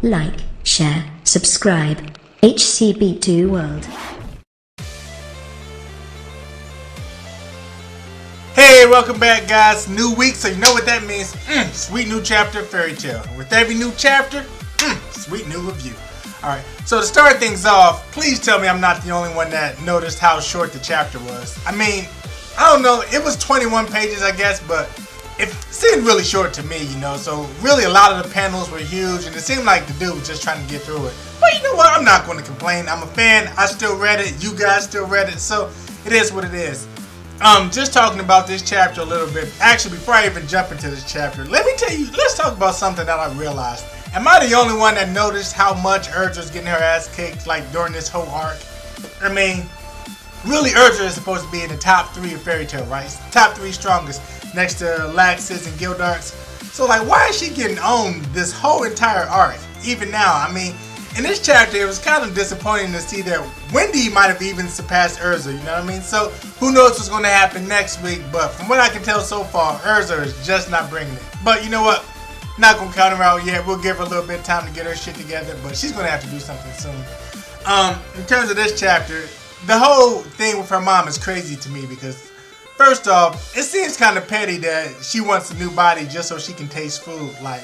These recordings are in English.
like, share, subscribe. HCB2 World. Hey, welcome back, guys. New week, so you know what that means. Sweet new chapter of Fairy Tail. With every new chapter, sweet new review. Alright, so to start things off, please tell me I'm not the only one that noticed how short the chapter was. I mean, I don't know, it was 21 pages, I guess, but it seemed really short to me, you know, so really a lot of the panels were huge, and it seemed like the dude was just trying to get through it. But you know what, I'm not going to complain. I'm a fan, I still read it, you guys still read it, so it is what it is. Just talking about this chapter a little bit. Actually, before I even jump into this chapter, let me tell you, let's talk about something that I realized. Am I the only one that noticed how much Erza's getting her ass kicked, like, during this whole arc? I mean, really, Erza is supposed to be in the top 3 of Fairy Tail, right? Top 3 strongest, next to Laxus and Gildarts. So, like, why is she getting owned this whole entire arc? Even now, I mean, in this chapter, it was kind of disappointing to see that Wendy might have even surpassed Erza, you know what I mean? So, who knows what's going to happen next week, but from what I can tell so far, Erza is just not bringing it. But you know what? Not going to count her out yet. We'll give her a little bit of time to get her shit together, but she's going to have to do something soon. In terms of this chapter, the whole thing with her mom is crazy to me because, first off, it seems kind of petty that she wants a new body just so she can taste food. Like,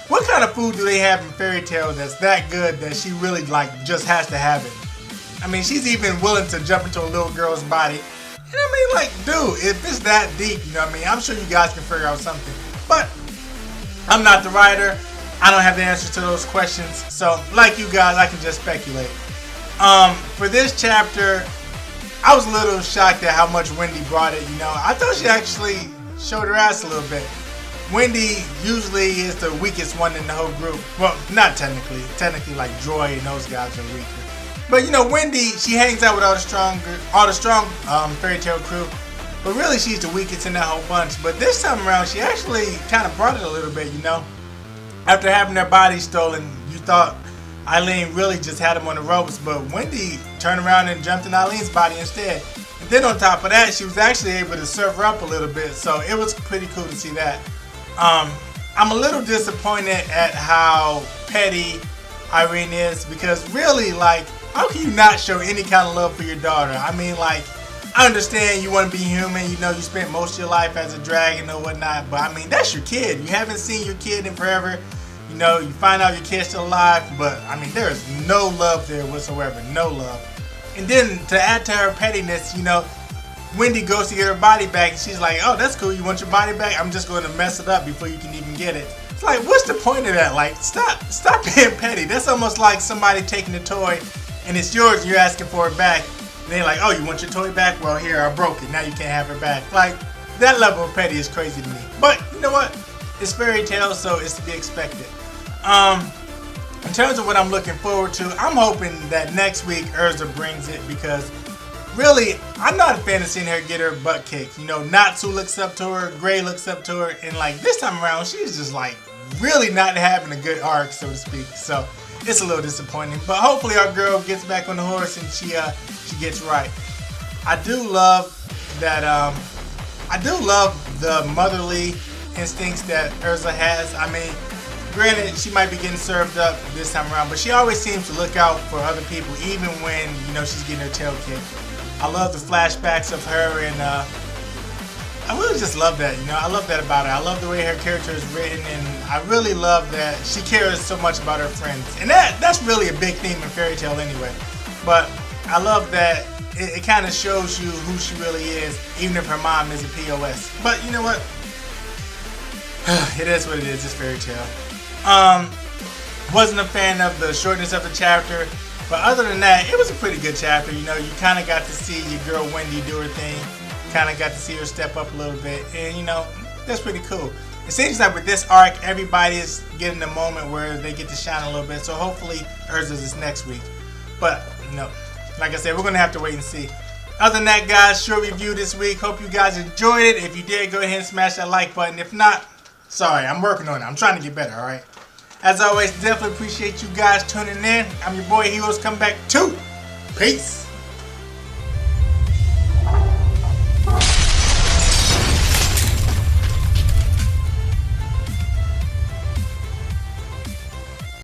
what kind of food do they have in Fairy Tail that's that good that she really, like, just has to have it? I mean, she's even willing to jump into a little girl's body. And I mean, like, dude, if it's that deep, you know what I mean? I'm sure you guys can figure out something. But I'm not the writer. I don't have the answers to those questions. So, like you guys, I can just speculate. For this chapter, I was a little shocked at how much Wendy brought it, you know. I thought she actually showed her ass a little bit. Wendy usually is the weakest one in the whole group. Well, not technically. Technically, like Joy and those guys are weaker. But you know, Wendy, she hangs out with all the strong Fairy Tail crew. But really, she's the weakest in that whole bunch. But this time around, she actually kind of brought it a little bit, you know. After having their bodies stolen, you thought Eileen really just had them on the ropes. But Wendy turned around and jumped in Eileen's body instead. And then on top of that, she was actually able to serve her up a little bit. So it was pretty cool to see that. I'm a little disappointed at how petty Irene is. Because really, like, how can you not show any kind of love for your daughter? I mean, like, I understand you want to be human, you know, you spent most of your life as a dragon or whatnot, but I mean, that's your kid. You haven't seen your kid in forever. You know, you find out your kid's still alive, but I mean, there is no love there whatsoever, no love. And then to add to her pettiness, you know, Wendy goes to get her body back and she's like, oh, that's cool, you want your body back? I'm just going to mess it up before you can even get it. It's like, what's the point of that? Like, stop being petty. That's almost like somebody taking a toy and it's yours and you're asking for it back. And they're like, oh, you want your toy back? Well, here, I broke it. Now you can't have it back. Like, that level of petty is crazy to me. But, you know what? It's Fairy Tail, so it's to be expected. In terms of what I'm looking forward to, I'm hoping that next week Erza brings it because, really, I'm not a fan of seeing her get her butt kicked. You know, Natsu looks up to her, Gray looks up to her, and, like, this time around, she's just, like, really not having a good arc, so to speak. So, it's a little disappointing, but hopefully our girl gets back on the horse and she gets right. I do love that. I do love the motherly instincts that Erza has. I mean, granted, she might be getting served up this time around, but she always seems to look out for other people, even when, you know, she's getting her tail kicked. I love the flashbacks of her, and I really just love that, you know. I love that about her. I love the way her character is written, and I really love that she cares so much about her friends. And that's really a big theme in Fairy Tail anyway. But I love that it kind of shows you who she really is, even if her mom is a POS. But you know what? It is what it is. It's Fairy Tail. Wasn't a fan of the shortness of the chapter. But other than that, it was a pretty good chapter. You know, you kind of got to see your girl Wendy do her thing. Kind of got to see her step up a little bit, and you know, that's pretty cool. It seems like with this arc, everybody is getting a moment where they get to shine a little bit, so hopefully Erza's is next week. But, you know, like I said, we're going to have to wait and see. Other than that, guys, short review this week. Hope you guys enjoyed it. If you did, go ahead and smash that like button. If not, sorry, I'm working on it. I'm trying to get better, alright? As always, definitely appreciate you guys tuning in. I'm your boy, Heroes Come Back 2. Peace.